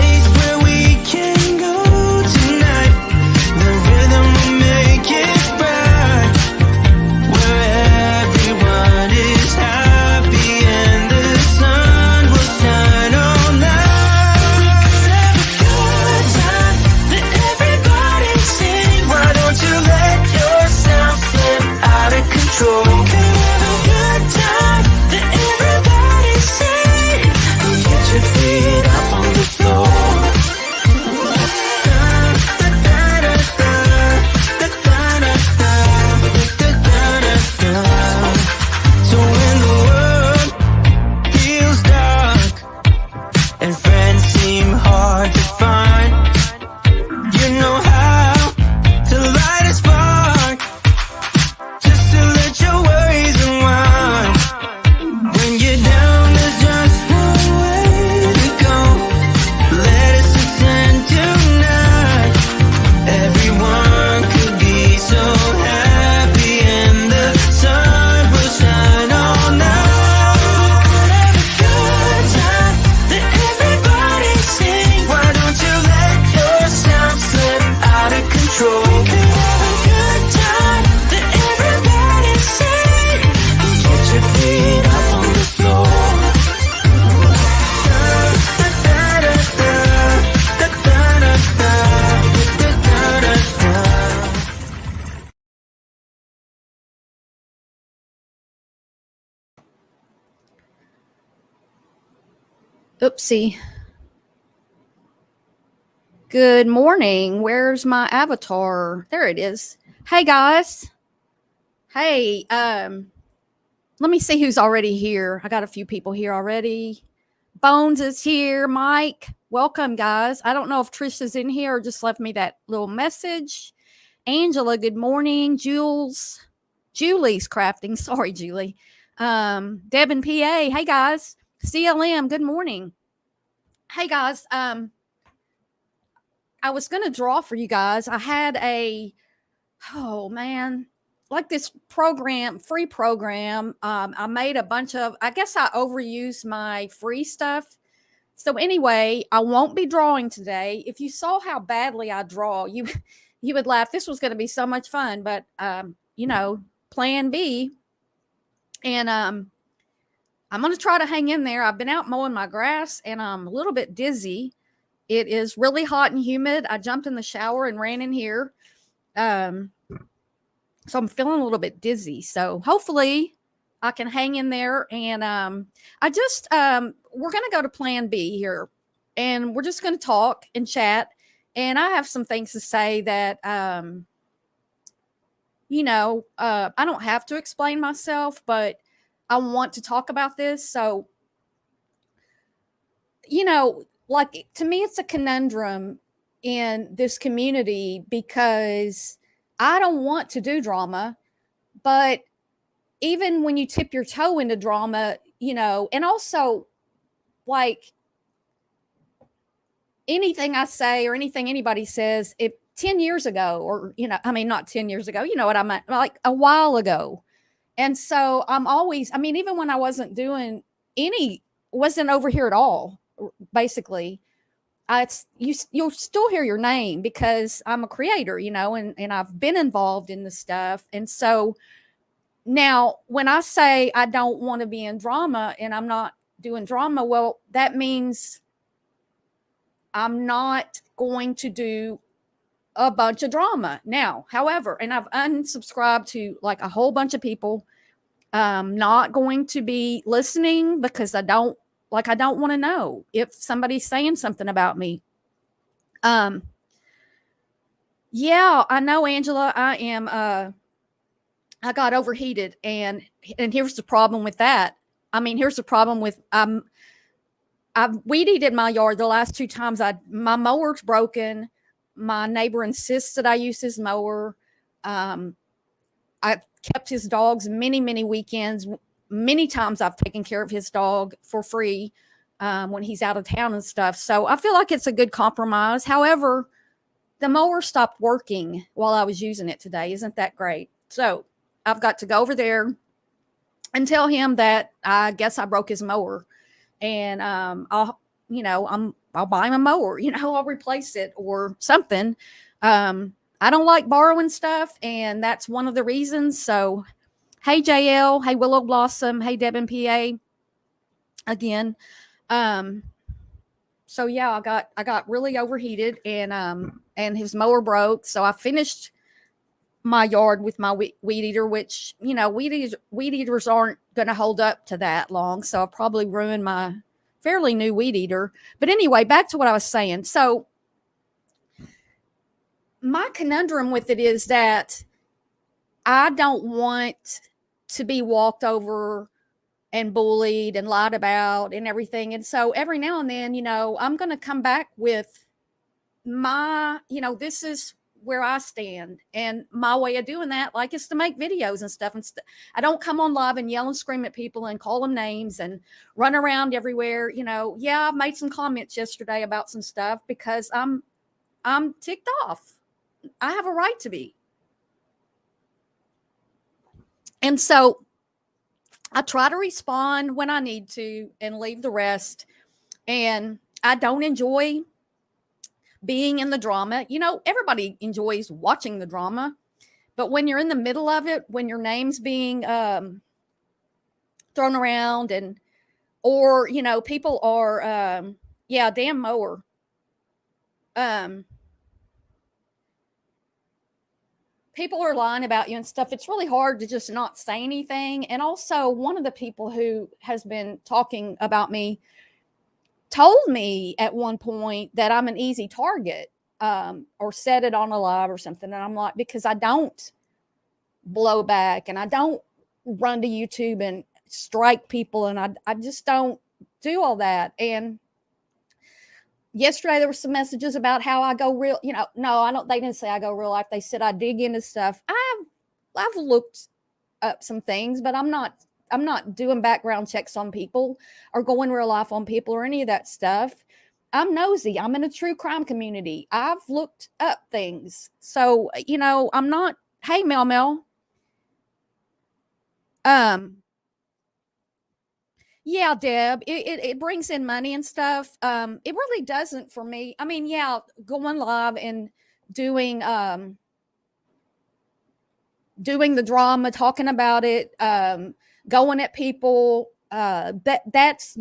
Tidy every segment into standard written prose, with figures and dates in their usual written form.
place where we can go tonight. The rhythm will make it right, where everyone is happy and the sun will shine all night. Good time, let everybody sing. Why don't you let yourself slip out of control? We could have a good time, let everybody sing. And get your feet up on the floor. So when the world feels dark and friends seem hard to find, you know how to light a spark, just to let your worries unwind. When you're down, there's just one way to go. Let us ascend tonight. Everyone could be so happy and the sun will shine all night. Good time, let everybody sing. Why don't you let yourself slip out of control? We could have a good time, let everybody sing. And get your feet up on the floor. Oopsie. Good morning. Where's my avatar? There it is. Hey guys. Hey, let me see who's already here. I got a few people here already. Bones is here. Mike, welcome guys. I don't know if Trisha's in here or just left me that little message. Angela, good morning. Julie's crafting. Sorry, Julie. Deb and PA. Hey guys. CLM, good morning. Hey guys, I was going to draw for you guys. I had like this program, free program. I made a bunch of, I guess I overused my free stuff. So anyway, I won't be drawing today. If you saw how badly I draw, you would laugh. This was going to be so much fun, but plan B. And I'm going to try to hang in there. I've been out mowing my grass and I'm a little bit dizzy. It is really hot and humid. I jumped in the shower and ran in here. So I'm feeling a little bit dizzy. So hopefully I can hang in there. And we're going to go to plan B here. And we're just going to talk and chat. And I have some things to say that, I don't have to explain myself, but I want to talk about this. So, like to me, it's a conundrum in this community because I don't want to do drama, but even when you tip your toe into drama, and also like anything I say or anything anybody says, if 10 years ago, or, not 10 years ago, you know what I meant, like a while ago. And so I'm always, even when I wasn't wasn't over here at all, basically, you'll still hear your name because I'm a creator, and I've been involved in this stuff. And so now when I say I don't want to be in drama and I'm not doing drama, well, that means I'm not going to do a bunch of drama now. However, and I've unsubscribed to like a whole bunch of people. Not going to be listening because I don't want to know if somebody's saying something about me. Yeah, I know, Angela, I got overheated and here's the problem with that. Here's the problem with, I've weed eated my yard the last 2 times. My mower's broken. My neighbor insists that I use his mower. I've kept his dogs many, many weekends. Many times I've taken care of his dog for free when he's out of town and stuff. So I feel like it's a good compromise. However, the mower stopped working while I was using it today. Isn't that great? So I've got to go over there and tell him that I guess I broke his mower. And I'll buy him a mower, I'll replace it or something. I don't like borrowing stuff, and that's one of the reasons. So, hey JL, hey Willow Blossom, hey Devin PA again. So yeah, I got really overheated, and his mower broke. So I finished my yard with my weed eater, which, weed eaters aren't going to hold up to that long. So I probably ruined my fairly new weed eater. But anyway, back to what I was saying. So my conundrum with it is that I don't want to be walked over and bullied and lied about and everything. And so every now and then, I'm going to come back with my, this is where I stand, and my way of doing that, like, is to make videos and stuff. And I don't come on live and yell and scream at people and call them names and run around everywhere. Yeah, I've made some comments yesterday about some stuff because I'm ticked off. I have a right to be. And so I try to respond when I need to and leave the rest. And I don't enjoy being in the drama. Everybody enjoys watching the drama, but when you're in the middle of it, when your name's being thrown around, or people are damn mower, people are lying about you and stuff, it's really hard to just not say anything. And also, one of the people who has been talking about me told me at one point that I'm an easy target, or said it on a live or something. And I'm like, because I don't blow back, and I don't run to YouTube and strike people, and I just don't do all that. And yesterday there were some messages about how I go real, no, I don't, they didn't say I go real life. They said I dig into stuff. I've looked up some things, but I'm not doing background checks on people or going real life on people or any of that stuff. I'm nosy. I'm in a true crime community. I've looked up things. So, I'm not, hey, Mel. Yeah, Deb, it brings in money and stuff. It really doesn't for me. I mean, yeah, going live and doing the drama, talking about it, going at people, that's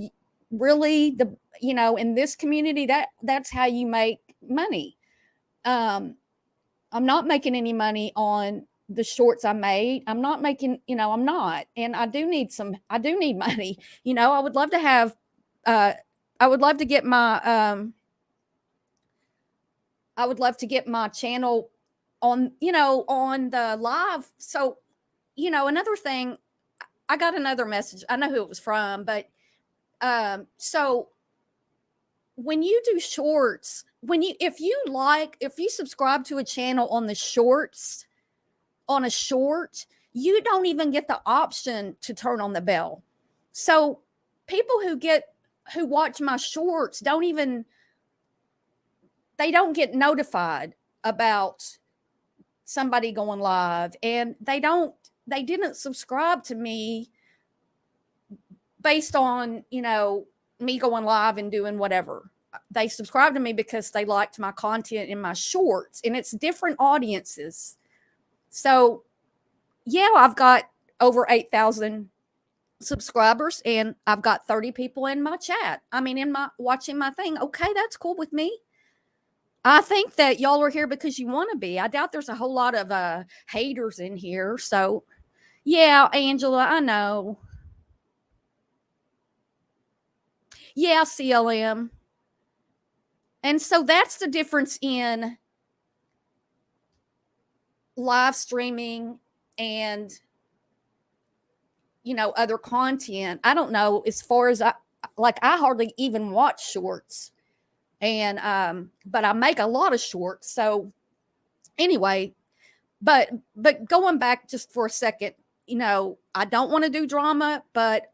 really the, in this community, that's how you make money. I'm not making any money on the shorts I made. I'm not making, I'm not, and I do need money. I would love to have, I would love to get my channel on, on the live. So, another thing, I got another message. I know who it was from, but so when you do shorts, if you subscribe to a channel on the shorts, on a short, you don't even get the option to turn on the bell. So people who watch my shorts don't get notified about somebody going live, and they didn't subscribe to me based on, me going live and doing whatever. They subscribed to me because they liked my content in my shorts, and it's different audiences. So yeah, I've got over 8,000 subscribers, and I've got 30 people in my chat. I mean, watching my thing. Okay, that's cool with me. I think that y'all are here because you want to be. I doubt there's a whole lot of haters in here. So yeah, Angela, I know. Yeah, CLM. And so that's the difference in live streaming and, other content. I don't know, as far as I hardly even watch shorts, and but I make a lot of shorts. So anyway, but going back just for a second, I don't want to do drama, but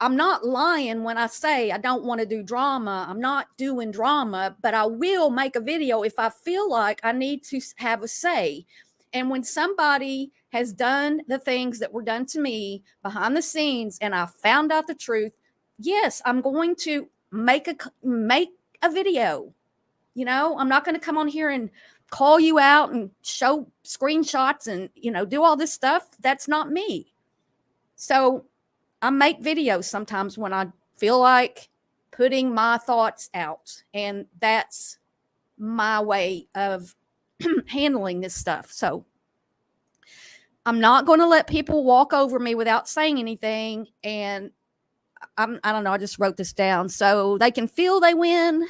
I'm not lying when I say I don't want to do drama. I'm not doing drama, but I will make a video if I feel like I need to have a say. And when somebody has done the things that were done to me behind the scenes and I found out the truth, yes, I'm going to make a video. You know, I'm not going to come on here and call you out and show screenshots and, do all this stuff. That's not me. So I make videos sometimes when I feel like putting my thoughts out, and that's my way of handling this stuff. So I'm not going to let people walk over me without saying anything. And I don't know, I just wrote this down so they can feel they win.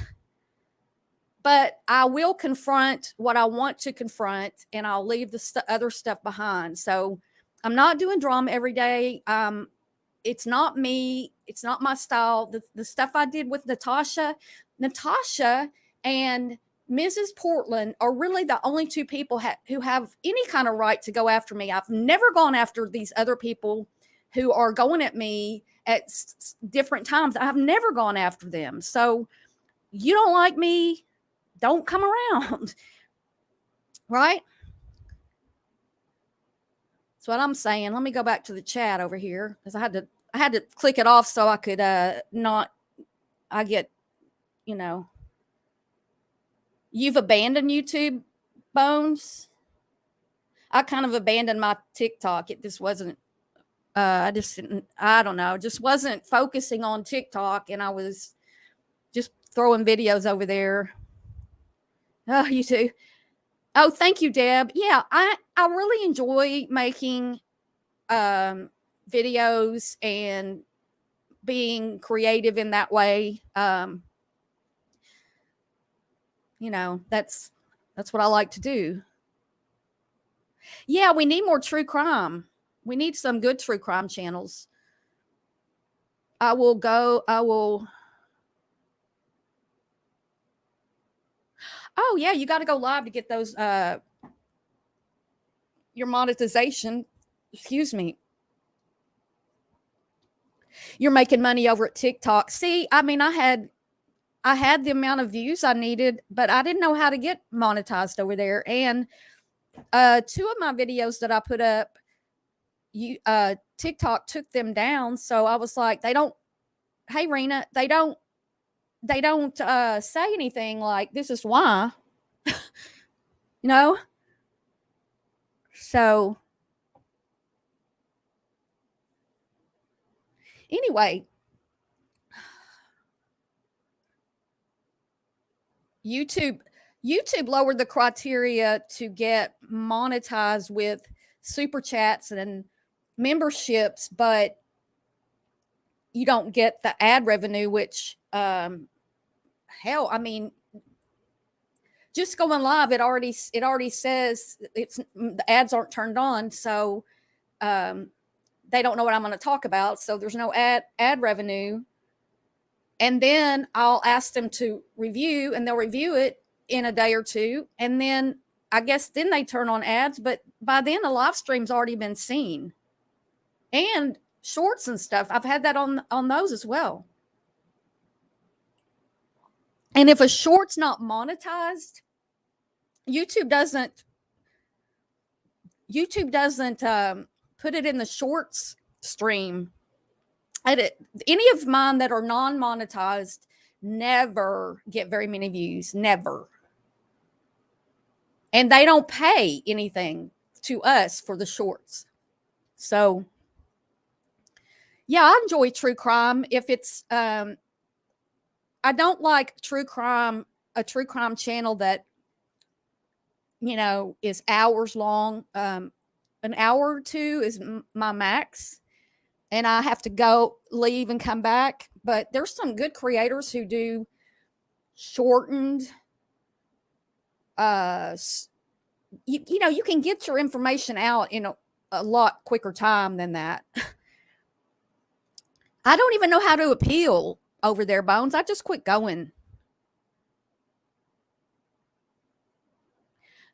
But I will confront what I want to confront, and I'll leave the other stuff behind. So I'm not doing drama every day. It's not me. It's not my style. The stuff I did with Natasha and Mrs. Portland are really the only two people who have any kind of right to go after me. I've never gone after these other people who are going at me at different times. I've never gone after them. So you don't like me, don't come around. Right? That's what I'm saying. Let me go back to the chat over here because I had to click it off so I could you've abandoned YouTube, Bones. I kind of abandoned my TikTok. It just wasn't I don't know, just wasn't focusing on TikTok, and I was just throwing videos over there. Oh, you too. Oh, thank you, Deb. Yeah, I really enjoy making videos and being creative in that way. That's what I like to do. Yeah, we need more true crime. We need some good true crime channels. Oh yeah, you got to go live to get those your monetization. Excuse me. You're making money over at TikTok. See, I mean, I had the amount of views I needed, but I didn't know how to get monetized over there. And 2 of my videos that I put up, TikTok took them down. So I was like, hey Rena, they don't say anything like this is why. So anyway, YouTube lowered the criteria to get monetized with super chats and memberships, but you don't get the ad revenue, which hell, I mean, just going live, it already says the ads aren't turned on, so they don't know what I'm going to talk about, so there's no ad revenue. And then I'll ask them to review, and they'll review it in a day or two, and then I guess then they turn on ads, but by then the live stream's already been seen, and shorts and stuff. I've had that on those as well. And if a short's not monetized, YouTube doesn't put it in the shorts stream. Any of mine that are non-monetized never get very many views, never. And they don't pay anything to us for the shorts. So yeah, I enjoy true crime. If it's I don't like a true crime channel that is hours long. An hour or 2 is my max, and I have to go, leave, and come back. But there's some good creators who do shortened. You can get your information out in a lot quicker time than that. I don't even know how to appeal over there, Bones. I just quit going.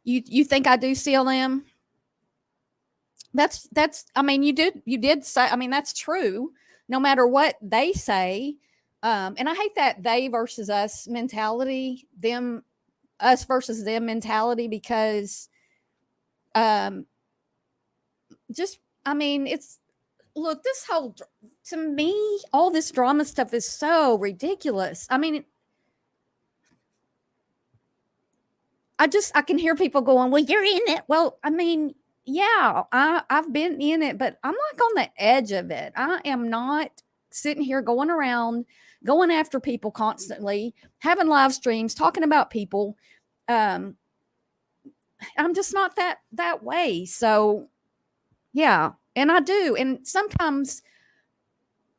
You think I do CLM? That's I mean, you did say, I mean, that's true. No matter what they say. And I hate that they versus us mentality, us versus them mentality, because I mean, it's look, to me, all this drama stuff is so ridiculous. I mean, I can hear people going, well, you're in it. Well, I mean, yeah, I've been in it, but I'm like on the edge of it. I am not sitting here going around, going after people constantly, having live streams, talking about people. I'm just not that way. So yeah, and I do. And sometimes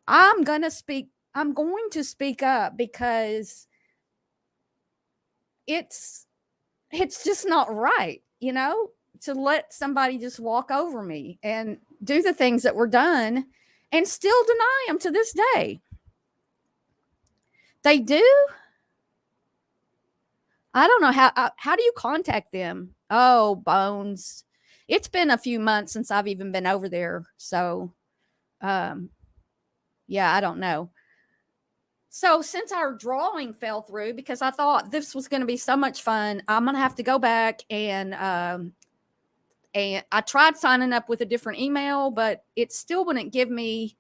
I'm going to speak up because it's just not right, to let somebody just walk over me and do the things that were done and still deny them to this day. They do. I don't know how do you contact them? Oh, Bones. It's been a few months since I've even been over there. So, yeah, I don't know. So since our drawing fell through, because I thought this was going to be so much fun, I'm going to have to go back and I tried signing up with a different email, but it still wouldn't give me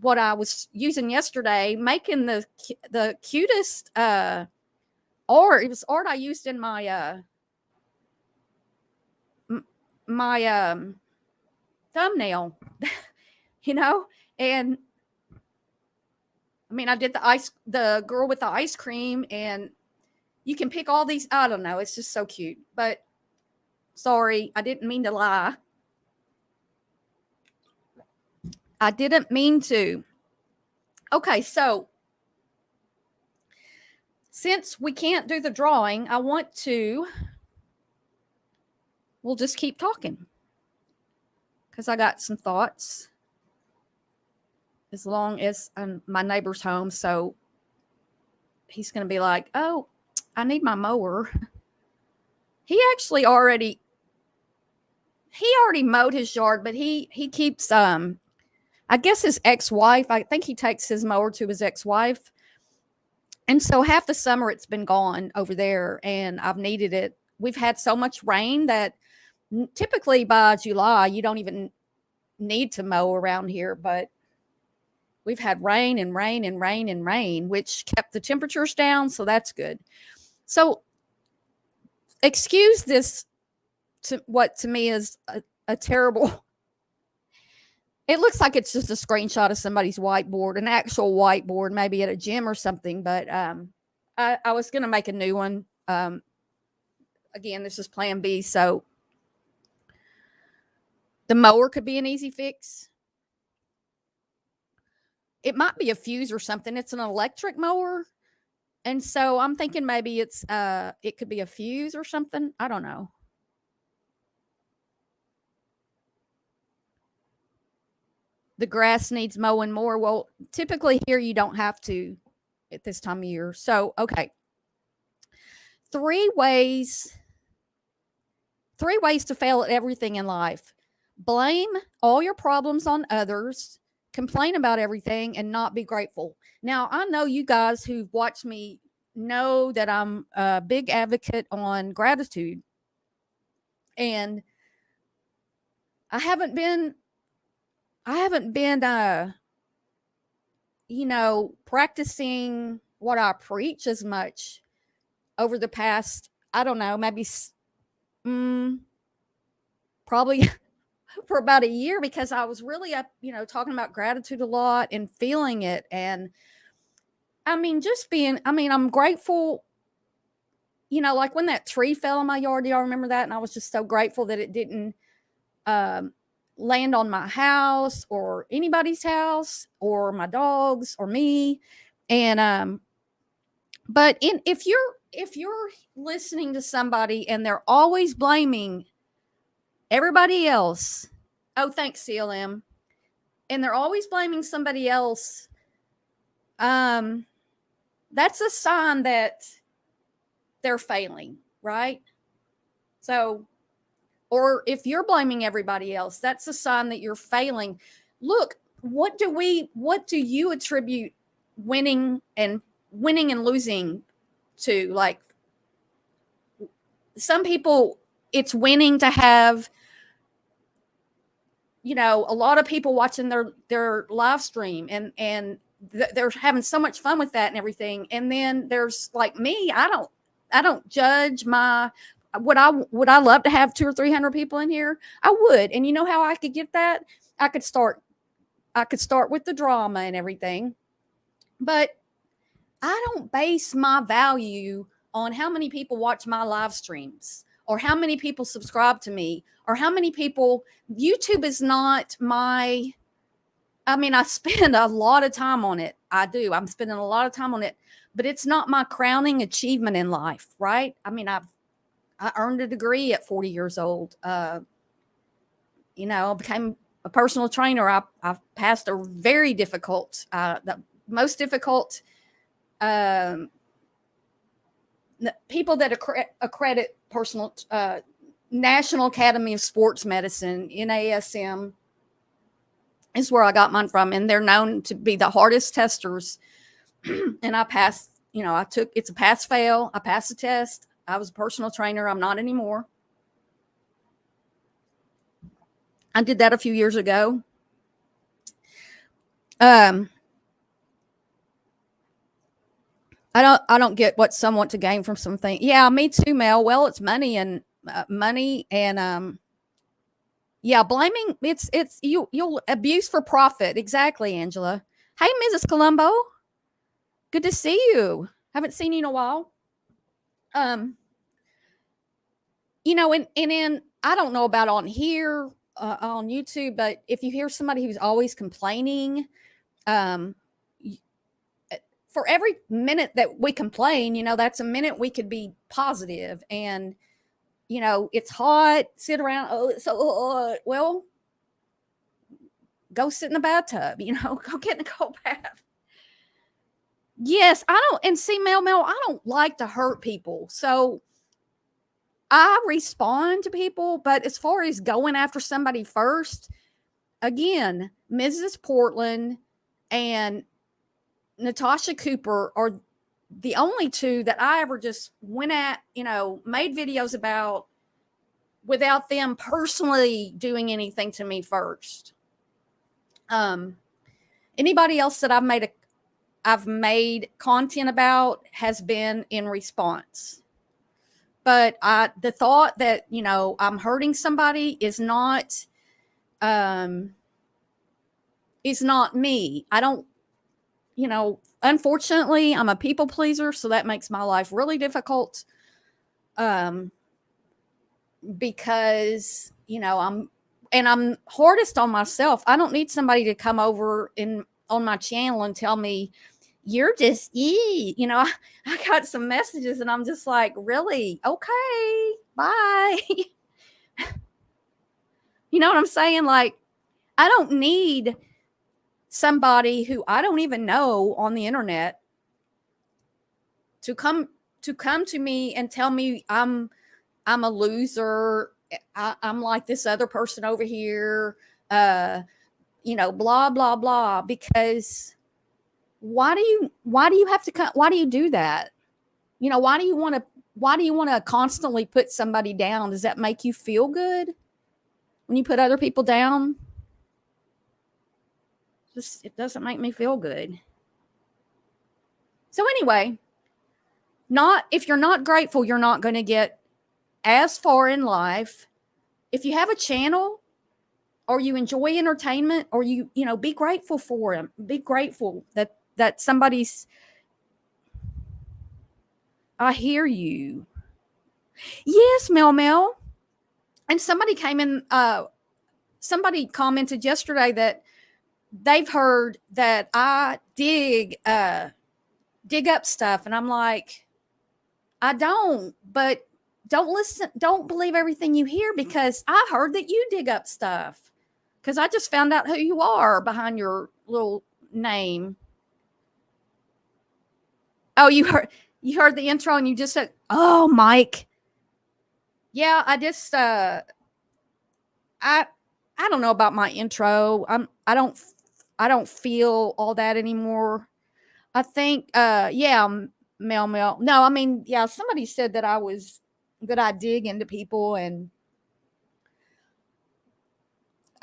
what I was using yesterday, making the cutest art. It was art I used in my thumbnail, and I mean, I did the girl with the ice cream, and you can pick all these. I don't know. It's just so cute, but sorry, I didn't mean to lie. I didn't mean to. Okay, so since we can't do the drawing, we'll just keep talking because I got some thoughts. As long as my neighbor's home, so he's going to be like, oh, I need my mower. He already mowed his yard, but he keeps, I guess his ex-wife, I think he takes his mower to his ex-wife. And so half the summer it's been gone over there and I've needed it. We've had so much rain that typically by July, you don't even need to mow around here, but we've had rain and rain and rain and rain, which kept the temperatures down. So that's good. So excuse this what to me is a terrible. It looks like it's just a screenshot of somebody's whiteboard, an actual whiteboard, maybe at a gym or something. But I was going to make a new one. Again, this is plan B. So the mower could be an easy fix. It might be a fuse or something. It's an electric mower. And so I'm thinking maybe it could be a fuse or something. I don't know. The grass needs mowing more. Well, typically here you don't have to at this time of year. So, okay. 3 ways to fail at everything in life. Blame all your problems on others, complain about everything, and not be grateful. Now, I know you guys who've watched me know that I'm a big advocate on gratitude. And I haven't been practicing what I preach as much over the past, I don't know, maybe probably for about a year, because I was really up, talking about gratitude a lot and feeling it. And I mean, I'm grateful, like when that tree fell in my yard, do y'all remember that? And I was just so grateful that it didn't land on my house or anybody's house or my dogs or me. And but if you're listening to somebody and they're always blaming everybody else, oh, thanks, CLM, and they're always blaming somebody else, that's a sign that they're failing, right? So, or if you're blaming everybody else, that's a sign that you're failing. Look, what do you attribute winning and losing to? Like, some people, it's winning to have a lot of people watching their live stream, and they're having so much fun with that and everything. And then there's like me, I don't judge my, would I love to have 200 or 300 people in here? I would. And you know how I could get that? I could start with the drama and everything. But I don't base my value on how many people watch my live streams, or how many people subscribe to me, or how many people. YouTube is not my, I mean, I spend a lot of time on it. I do. I'm spending a lot of time on it, but it's not my crowning achievement in life, right? I mean, I earned a degree at 40 years old. Became a personal trainer. I've passed a very difficult, the most difficult, people that accredit personal, National Academy of Sports Medicine, NASM, is where I got mine from. And they're known to be the hardest testers. And I passed, it's a pass fail. I passed the test. I was a personal trainer. I'm not anymore. I did that a few years ago. I don't get what some want to gain from something. Yeah, me too, Mel. Well, it's money and yeah, blaming, it's you'll abuse for profit. Exactly, Angela. Hey, Mrs. Colombo. Good to see you. Haven't seen you in a while. And I don't know about on here, on YouTube, but if you hear somebody who's always complaining, for every minute that we complain, that's a minute we could be positive. And it's hot, sit around, oh, it's so hot. Well, go sit in the bathtub, go get in a cold bath. Yes, I don't, and see, Mel, I don't like to hurt people. So I respond to people, but as far as going after somebody first, again, Mrs. Portland and Natasha Cooper are the only two that I ever just went at, made videos about without them personally doing anything to me first. Anybody else that I've made content about has been in response. But the thought that, I'm hurting somebody is not me. I don't, unfortunately, I'm a people pleaser, so that makes my life really difficult. Because, I'm hardest on myself. I don't need somebody to come over on my channel and tell me, you're just, I got some messages and I'm just like, really? Okay, bye. You know what I'm saying? Like, I don't need somebody who I don't even know on the internet to come to me and tell me I'm a loser. I'm like this other person over here, blah, blah, blah. Because why do you have to why do you do that? Why do you want to constantly put somebody down? Does that make you feel good when you put other people down? It doesn't make me feel good. So anyway, if you're not grateful, you're not going to get as far in life. If you have a channel or you enjoy entertainment, or be grateful for them. Be grateful that somebody's, I hear you. Yes, Mel. And somebody came in, somebody commented yesterday that they've heard that I dig up stuff. And I'm like, I don't, but don't believe everything you hear, because I heard that you dig up stuff, because I just found out who you are behind your little name. Oh, you heard the intro and you just said, oh, Mike. Yeah, I just, I don't know about my intro. I don't feel all that anymore. I think, yeah, Mel. No, I mean, yeah, somebody said that I dig into people, and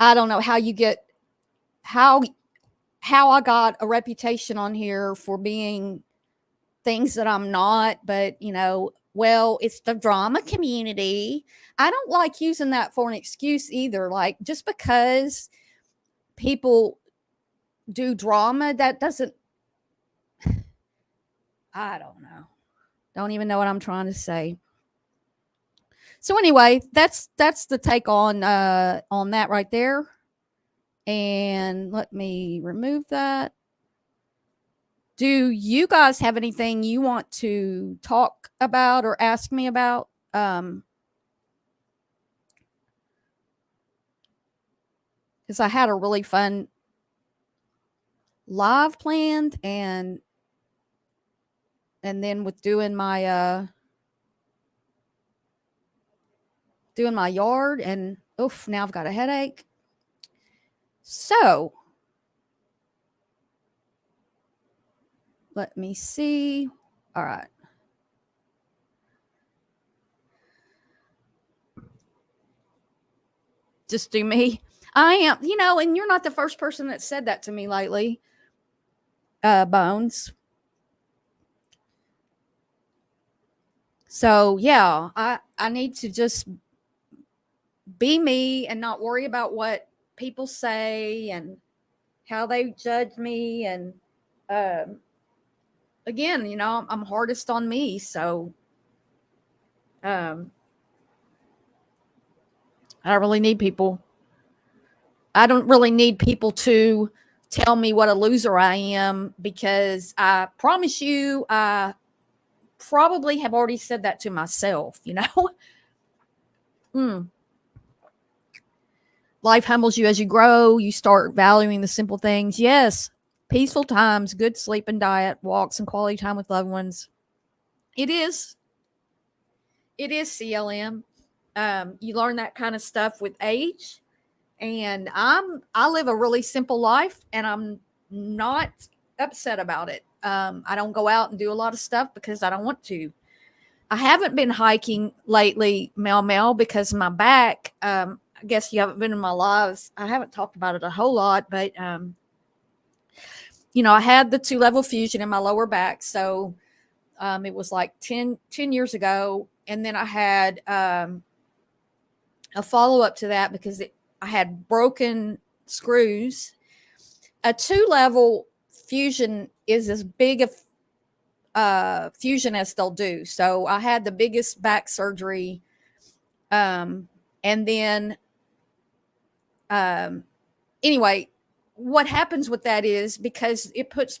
I don't know how you get how I got a reputation on here for being things that I'm not, but well, it's the drama community. I don't like using that for an excuse either. Like, just because people do drama, that doesn't, I don't know. Don't even know what I'm trying to say. So anyway, that's the take on that right there. And let me remove that. Do you guys have anything you want to talk about or ask me about? Because I had a really fun live planned, and then with doing my yard, and oof, now I've got a headache. So let me see. All right. Just do me. I am, and you're not the first person that said that to me lately, Bones. So yeah, I need to just be me and not worry about what people say and how they judge me. And again, I'm hardest on me, so I don't really need people. I don't really need people to tell me what a loser I am, because I promise you, I probably have already said that to myself, Life humbles you as you grow. You start valuing the simple things. Yes, peaceful times, good sleep and diet, walks and quality time with loved ones. It is CLM. You learn that kind of stuff with age. And I live a really simple life, and I'm not upset about it. I don't go out and do a lot of stuff because I don't want to. I haven't been hiking lately, Mel, because my back. I guess you haven't been in my lives. I haven't talked about it a whole lot, but I had the 2-level fusion in my lower back, so it was like 10 years ago, and then I had a follow up to that because I had broken screws. A 2-level fusion is as big a fusion as they'll do. So I had the biggest back surgery. And then, anyway, what happens with that is, because it puts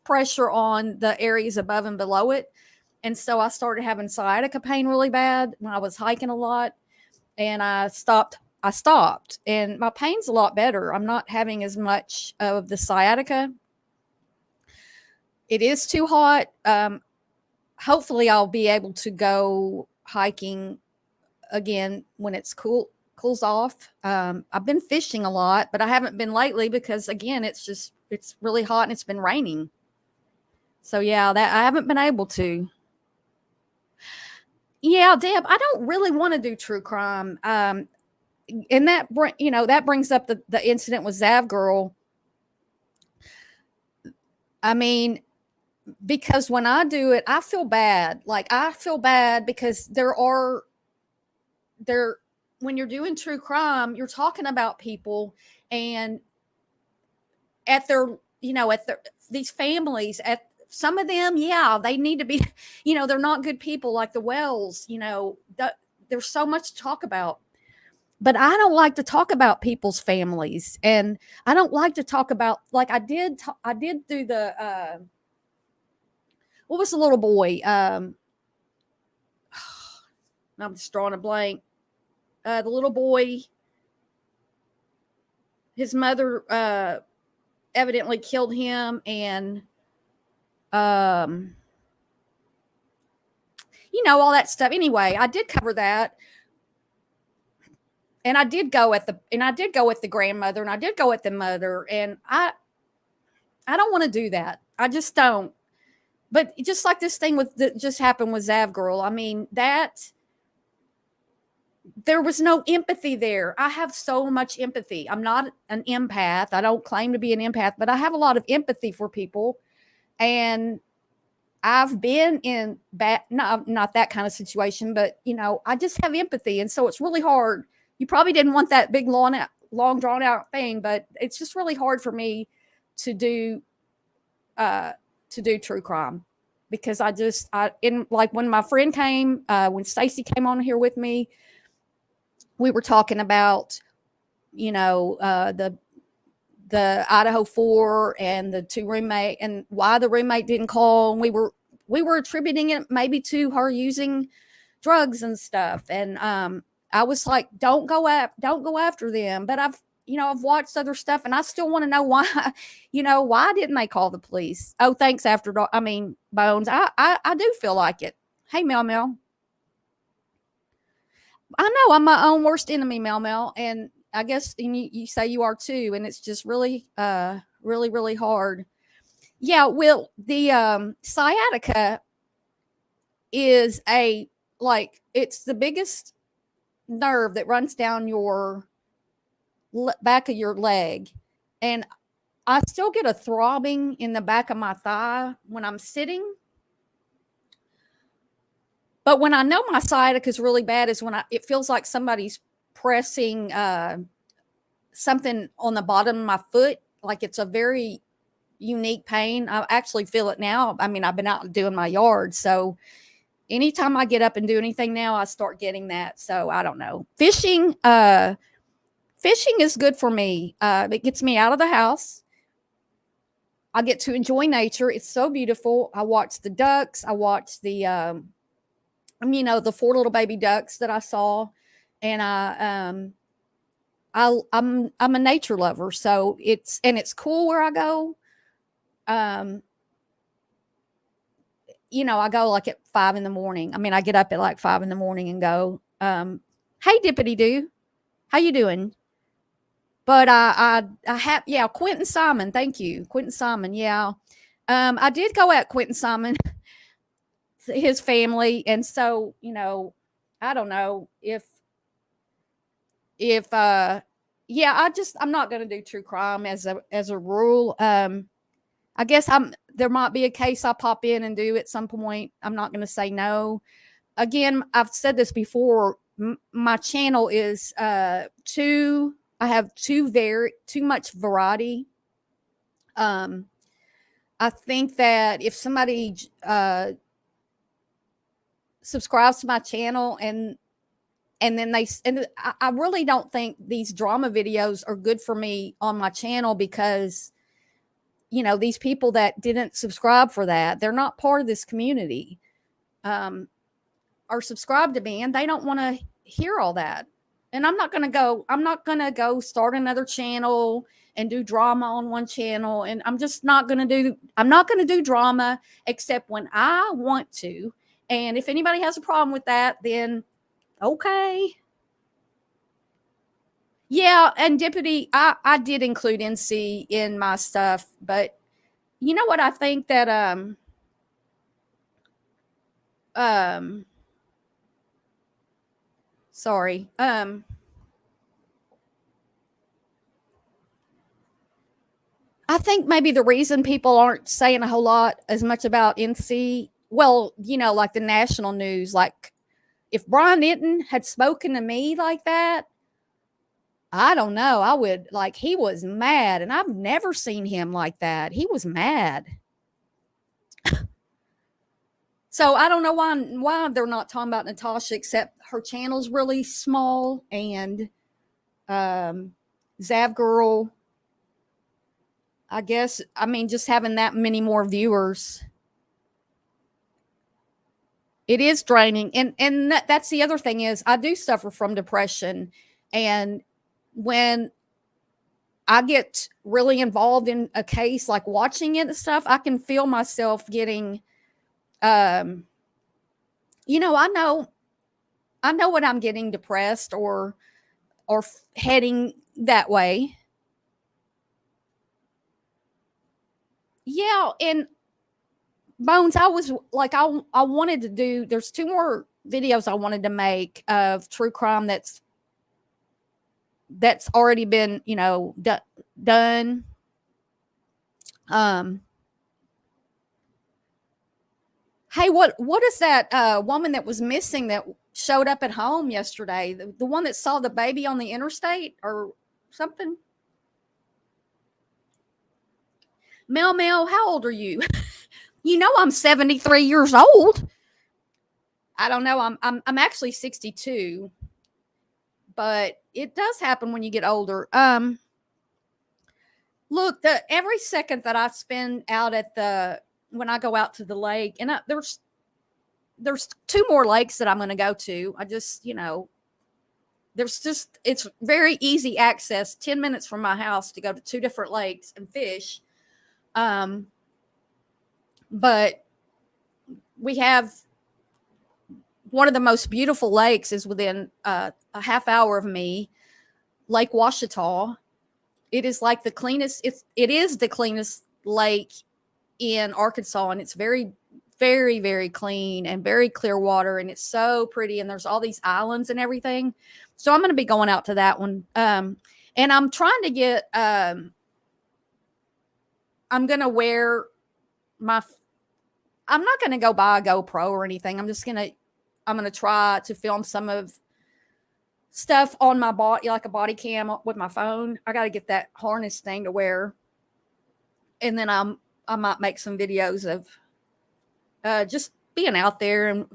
pressure on the areas above and below it. And so I started having sciatica pain really bad when I was hiking a lot, and I stopped, and my pain's a lot better. I'm not having as much of the sciatica. It is too hot. Hopefully I'll be able to go hiking again when it's cools off. I've been fishing a lot, but I haven't been lately because, again, it's really hot and it's been raining. So yeah, that I haven't been able to. Yeah, Deb, I don't really want to do true crime. And that brings up the incident with Zav Girl. I mean, because when I do it, I feel bad. Like, I feel bad because when you're doing true crime, you're talking about people, and at these families, at some of them, yeah, they need to be, they're not good people, like the Wells, there's so much to talk about. But I don't like to talk about people's families, and I don't like to talk about, like I did do the what was the little boy? I'm just drawing a blank. The little boy, his mother evidently killed him, and all that stuff. Anyway, I did cover that. And I did go at the grandmother, and I did go at the mother, and I don't want to do that. I just don't. But just like this thing that just happened with Zav Girl, I mean, that there was no empathy there. I have so much empathy. I'm not an empath. I don't claim to be an empath, but I have a lot of empathy for people. And I've been in bad, not that kind of situation, but I just have empathy. And so it's really hard. You probably didn't want that big, long drawn out thing, but it's just really hard for me to do true crime, because like when my friend came, when Stacy came on here with me, we were talking about, the Idaho 4 and the 2 roommate, and why the roommate didn't call. And we were attributing it maybe to her using drugs and stuff. And I was like, don't go after them. But I've watched other stuff, and I still want to know why. Why didn't they call the police? Oh, thanks, After Dark. I mean, Bones. I do feel like it. Hey, Mel. I know I'm my own worst enemy, Mel, and I guess you say you are too, and it's just really, really, really hard. Yeah, well, the sciatica is it's the biggest nerve that runs down your back of your leg, and I still get a throbbing in the back of my thigh when I'm sitting. But when I know my sciatica is really bad is when it feels like somebody's pressing something on the bottom of my foot. Like it's a very unique pain. I actually feel it now. I mean, I've been out doing my yard. So anytime I get up and do anything now, I start getting that. So I don't know. Fishing is good for me. It gets me out of the house. I get to enjoy nature. It's so beautiful. I watch the ducks. I watch the 4 little baby ducks that I saw, and I'm a nature lover, so it's cool where I go. I go like at 5 in the morning. I mean, I get up at like 5 in the morning and go. Hey, Dippity Doo, how you doing? But I have, Quentin Simon. Thank you, Quentin Simon. Yeah, I did go at Quentin Simon. His family, and so I don't know if I'm not going to do true crime as a rule. I guess there might be a case I pop in and do at some point. I'm not going to say no. Again, I've said this before, my channel is I have too much variety. I think that if somebody subscribes to my channel and then I really don't think these drama videos are good for me on my channel, because these people that didn't subscribe for that, they're not part of this community, are subscribed to me, and they don't want to hear all that. And I'm not going to go start another channel and do drama on one channel. And I'm not going to do drama except when I want to. And if anybody has a problem with that, then okay. Yeah, and Dippity, I did include NC in my stuff, but you know what? I think that sorry. I think maybe the reason people aren't saying a whole lot as much about NC, well, like the national news, like if Brian Denton had spoken to me like that, I don't know. I would, like, he was mad, and I've never seen him like that. He was mad. So I don't know why they're not talking about Natasha, except her channel's really small, and Zav Girl, I guess, I mean, just having that many more viewers, it is draining. And that's the other thing is I do suffer from depression, and when I get really involved in a case, like watching it and stuff, I can feel myself getting, I know when I'm getting depressed or heading that way. Yeah. And Bones, I was like, I wanted to do, there's 2 more videos I wanted to make of true crime that's already been, done. Hey, what is that woman that was missing that showed up at home yesterday? The one that saw the baby on the interstate or something? Mel, how old are you? I'm 73 years old. I don't know. I'm actually 62, but it does happen when you get older. Look, every second that I spend out when I go out to the lake, and there's 2 more lakes that I'm going to go to. I just, it's very easy access, 10 minutes from my house to go to 2 different lakes and fish. But we have one of the most beautiful lakes is within a half hour of me, Lake Ouachita. It is like the cleanest. It is the cleanest lake in Arkansas, and it's very, very, very clean and very clear water, and it's so pretty. And there's all these islands and everything. So I'm going to be going out to that one. And I'm trying to get. I'm going to wear I'm not going to go buy a GoPro or anything. I'm going to try to film some of stuff on my body, like a body cam with my phone. I got to get that harness thing to wear. And then I might make some videos of just being out there and,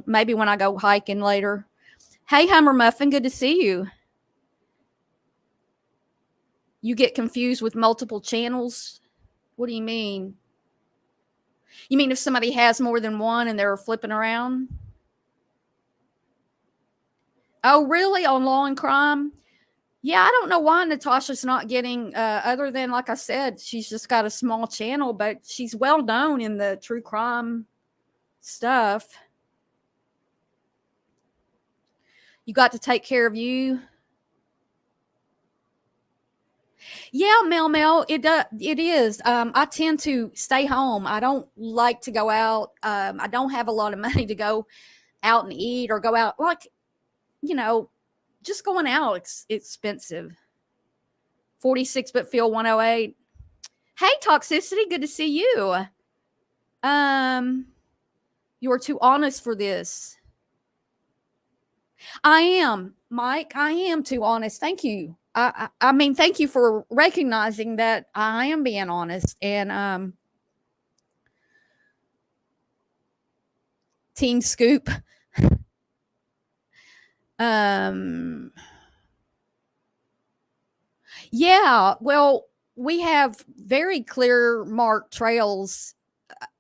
maybe when I go hiking later. Hey, Hummer Muffin, good to see you. You get confused with multiple channels? What do you mean? You mean if somebody has more than one and they're flipping around? Oh, really? On Law and Crime? Yeah, I don't know why Natasha's not getting, other than, like I said, she's just got a small channel, but she's well known in the true crime stuff. You got to take care of you. Yeah, Mel, it is. I tend to stay home. I don't like to go out. I don't have a lot of money to go out and eat or go out. Like, just going out, it's expensive. 46 but feel 108. Hey, Toxicity, good to see you. You are too honest for this. I am, Mike. I am too honest. Thank you. I mean, thank you for recognizing that I am being honest. And Team Scoop. Yeah, well, we have very clear marked trails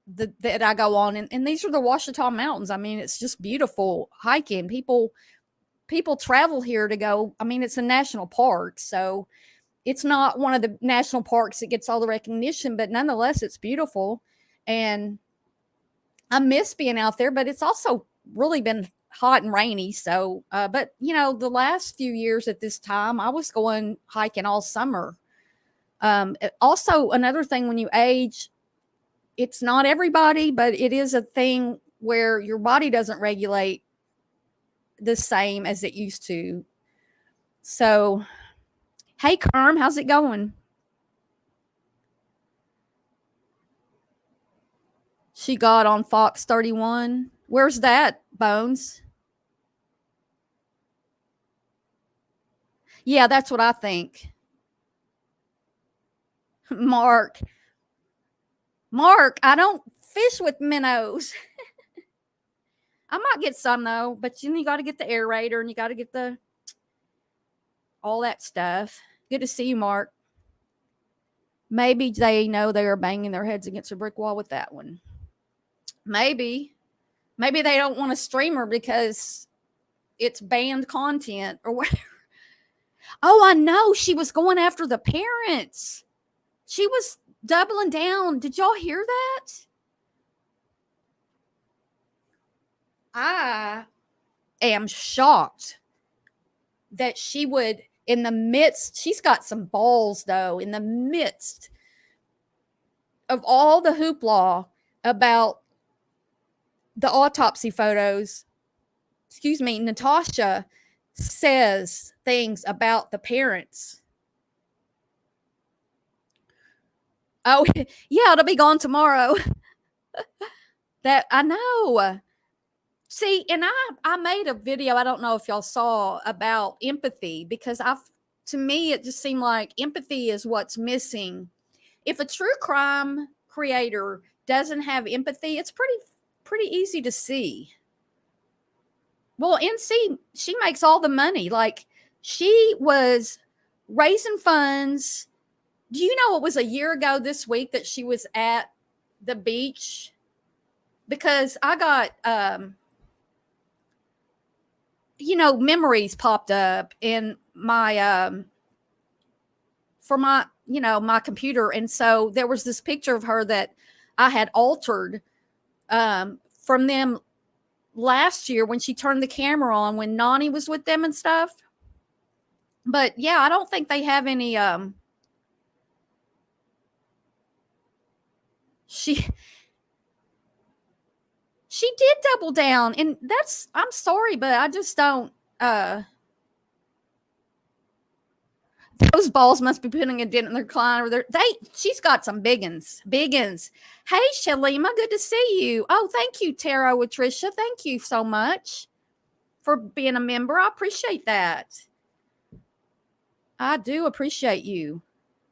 that I go on, and these are the Ouachita Mountains. I mean, it's just beautiful hiking. People travel here to go. I mean, it's a national park, so it's not one of the national parks that gets all the recognition, but nonetheless, it's beautiful. And I miss being out there, but it's also really been hot and rainy. So, but the last few years at this time, I was going hiking all summer. Also, another thing, when you age, it's not everybody, but it is a thing where your body doesn't regulate the same as it used to. So, hey, Kerm, how's it going? She got on Fox 31. Where's that, Bones? Yeah, that's what I think. Mark, I don't fish with minnows. I might get some though, but you got to get the aerator and you got to get all that stuff. Good to see you, Mark. Maybe they know they are banging their heads against a brick wall with that one. Maybe they don't want a streamer because it's banned content or whatever. Oh, I know. She was going after the parents. She was doubling down. Did y'all hear that? I am shocked that she would, in the midst, she's got some balls though, in the midst of all the hoopla about the autopsy photos, excuse me, Natasha says things about the parents. Oh, yeah, it'll be gone tomorrow. That I know. See, and I made a video, I don't know if y'all saw, about empathy, because to me it just seemed like empathy is what's missing. If a true crime creator doesn't have empathy, it's pretty easy to see. Well, NC, she makes all the money. Like, she was raising funds. Do you know it was a year ago this week that she was at the beach? Because I got memories popped up in my for my my computer, and so there was this picture of her that I had altered from them last year when she turned the camera on when Nani was with them and stuff. But yeah, I don't think they have any she did double down, and I'm sorry, but I just don't those balls must be putting a dent in their recliner. She's got some biggins. Hey, Shalima, good to see you. Oh, thank you, Tara with Trisha. Thank you so much for being a member. I appreciate that. I do appreciate you.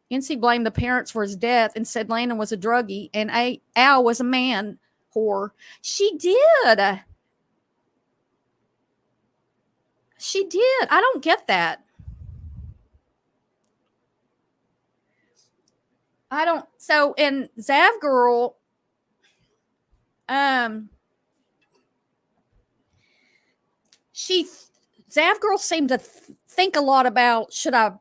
NC blamed the parents for his death and said Landon was a druggie and Al was a man whore. She did. She did. I don't get that. I don't. So, and Zav Girl, Zav Girl seemed to think a lot about, should I,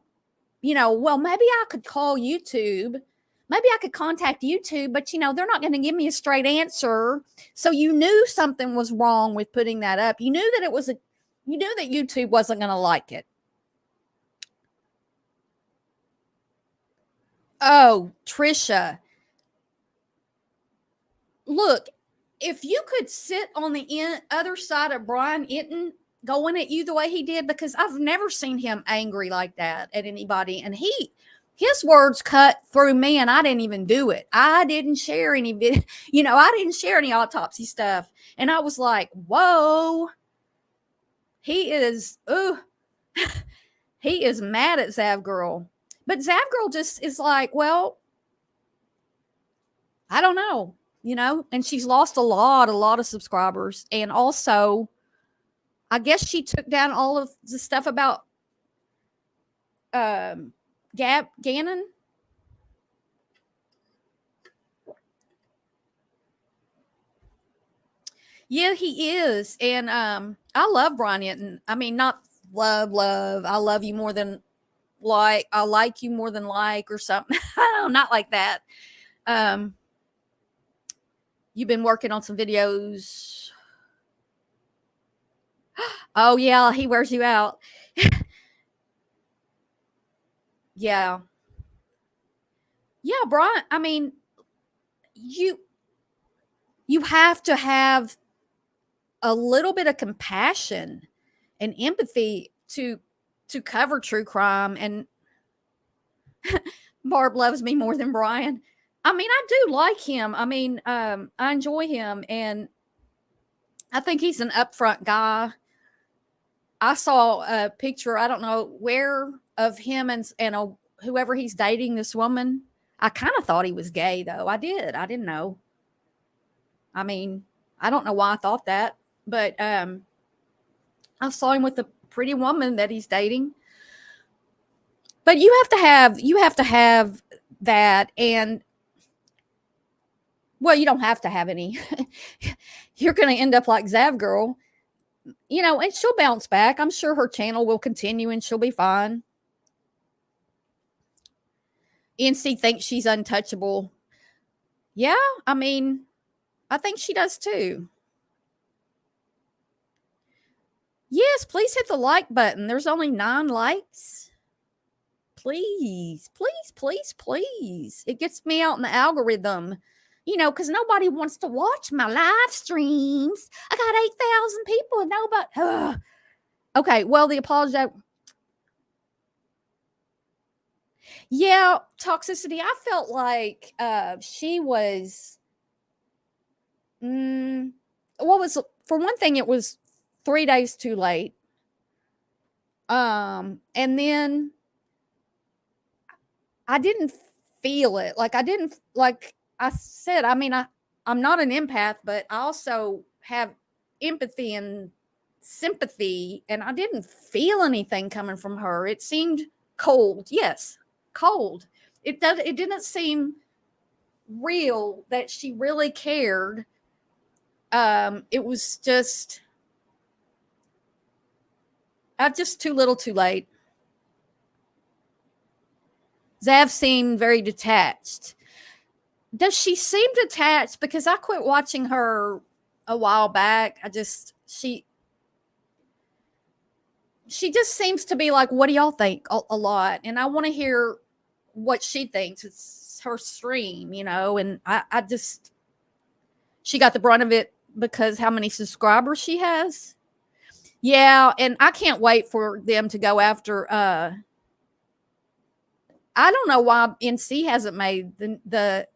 well, maybe I could call YouTube. Maybe I could contact YouTube, but they're not going to give me a straight answer. So you knew something was wrong with putting that up. You knew that you knew that YouTube wasn't going to like it. Oh, Trisha. Look, if you could sit on the other side of Brian Itten going at you the way he did, because I've never seen him angry like that at anybody. And his words cut through me, and I didn't even do it. I didn't share any video, I didn't share any autopsy stuff. And I was like, whoa, he is mad at Zav Girl. But Zav Girl just is like, well, I don't know, and she's lost a lot of subscribers. And also, I guess she took down all of the stuff about Gannon. Yeah, he is. And I love Brian Itten. I mean, not love. I love you more than like. I like you more than like, or something. Not like that. You've been working on some videos. Oh, yeah, he wears you out. Yeah. Yeah, Brian, I mean, you have to have a little bit of compassion and empathy to cover true crime. And Barb loves me more than Brian. I mean, I do like him. I mean, I enjoy him, and I think he's an upfront guy. I saw a picture, I don't know where, of him and whoever he's dating, this woman. I kind of thought he was gay, though. I didn't know. I mean, I don't know why I thought that, but I saw him with a pretty woman that he's dating. But you have to have that. And well, you don't have to have any. You're going to end up like Zav Girl, and she'll bounce back. I'm sure her channel will continue and she'll be fine. NC thinks she's untouchable. Yeah, I mean, I think she does too. Yes, please hit the like button. There's only 9 likes. Please. It gets me out in the algorithm. because nobody wants to watch my live streams. I got 8,000 people and nobody. Ugh. Okay, well, the apology. Yeah, toxicity. I felt like she was. What was, for one thing, it was 3 days too late. And then I didn't feel it. Like I didn't, like I said, I mean, I'm not an empath, but I also have empathy and sympathy, and I didn't feel anything coming from her. It seemed cold. Yes, cold. It didn't seem real that she really cared. It was just too little too late. Zav seemed very detached. Does she seem detached? Because I quit watching her a while back. She just seems to be like, what do y'all think, a lot. And I want to hear what she thinks. It's her stream, and she got the brunt of it because how many subscribers she has. Yeah. And I can't wait for them to go after, I don't know why NC hasn't made the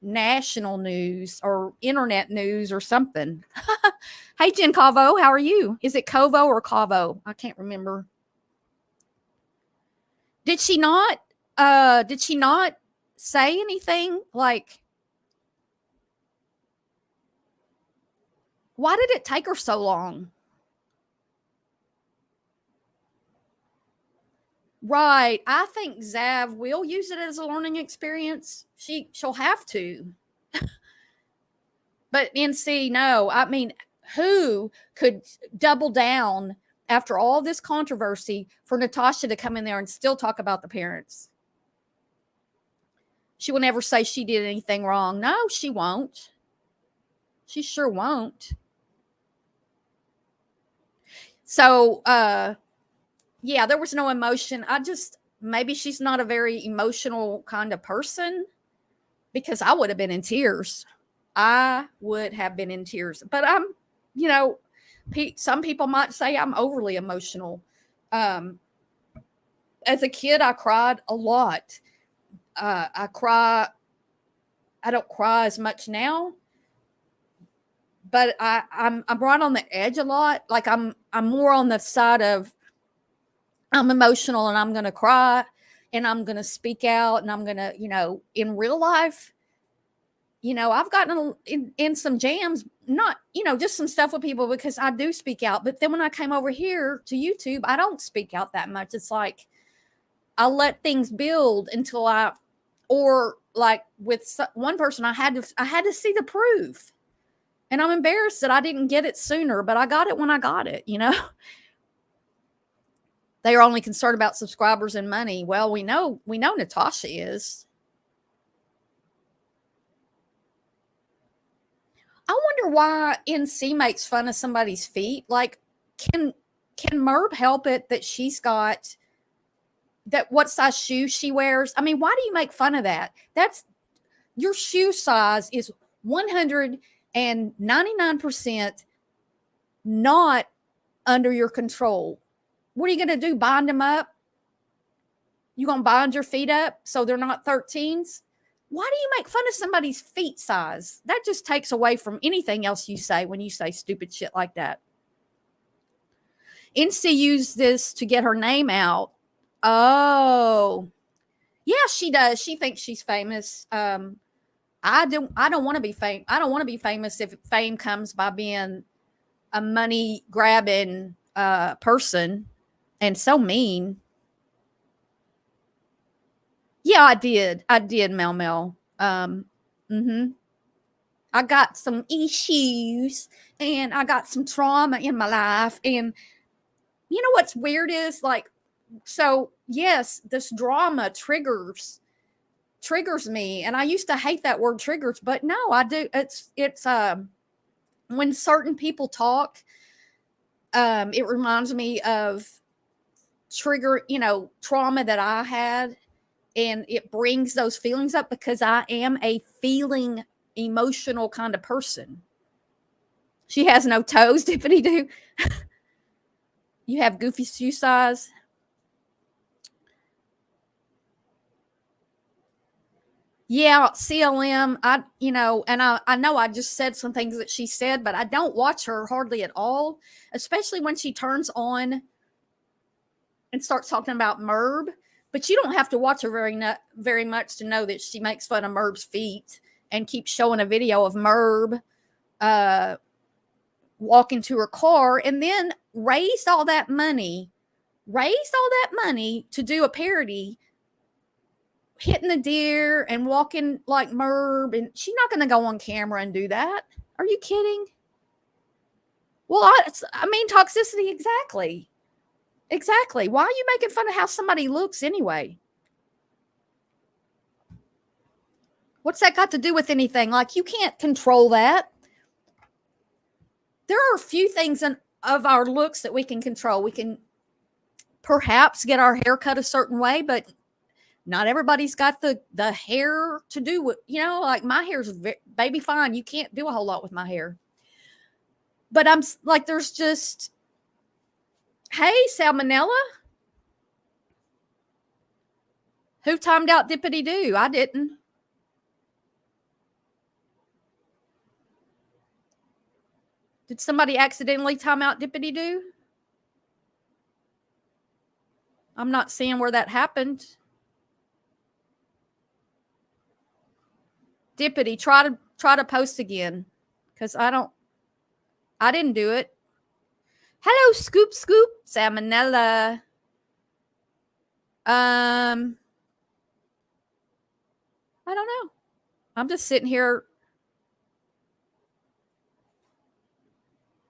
national news or internet news or something. Hey, Jen Cavo, how are you? Is it Covo or Cavo? I can't remember. Did she not say anything? Like, why did it take her so long? Right. I think Zav will use it as a learning experience. She'll have to. But NC, no. I mean, who could double down after all this controversy for Natasha to come in there and still talk about the parents? She will never say she did anything wrong. No, she won't. She sure won't. So, yeah, there was no emotion. Maybe she's not a very emotional kind of person, because I would have been in tears. I would have been in tears. But some people might say I'm overly emotional. As a kid, I cried a lot. I don't cry as much now, but I'm right on the edge a lot. Like I'm more on the side of, I'm emotional and I'm going to cry and I'm going to speak out and I'm going to, in real life, I've gotten in some jams, not, just some stuff with people because I do speak out. But then when I came over here to YouTube, I don't speak out that much. It's like I let things build until or like with one person, I had to see the proof. And I'm embarrassed that I didn't get it sooner, but I got it when I got it, They are only concerned about subscribers and money. Well, we know Natasha is. I wonder why NC makes fun of somebody's feet. Like, can Merb help it that she's got that what size shoe she wears? I mean, why do you make fun of that? That's your shoe size is 199% not under your control. What are you going to do? Bind them up? You going to bind your feet up so they're not 13s? Why do you make fun of somebody's feet size? That just takes away from anything else you say when you say stupid shit like that. NC used this to get her name out. Oh, yeah, she does. She thinks she's famous. I don't want to be famous. I don't want to be famous if fame comes by being a money grabbing person. And so mean. Yeah, I did, Mel. I got some issues and I got some trauma in my life. And you know what's weird is like, so yes, this drama triggers me. And I used to hate that word triggers, but no, I do. It's when certain people talk, it reminds me of trauma that I had, and it brings those feelings up because I am a feeling emotional kind of person. She has no toes, Dippity Doo. You have goofy shoe size. Yeah, CLM. And I know I just said some things that she said, but I don't watch her hardly at all, especially when she turns on and starts talking about Merb. But you don't have to watch her very much to know that she makes fun of Merb's feet and keeps showing a video of Merb walking to her car, and then raised all that money to do a parody hitting the deer and walking like Merb, and she's not going to go on camera and do that. Are you kidding? Well, I mean, toxicity, exactly. Why are you making fun of how somebody looks anyway? What's that got to do with anything? Like, you can't control that. There are a few things of our looks that we can control. We can perhaps get our hair cut a certain way, but not everybody's got the hair to do with, like my hair's baby fine. You can't do a whole lot with my hair. But I'm like, there's just, hey, Salmonella. Who timed out Dippity Doo? I didn't. Did somebody accidentally time out Dippity Doo? I'm not seeing where that happened. Dippity, try to post again, because I didn't do it. Hello, Scoop, Salmonella. I don't know. I'm just sitting here.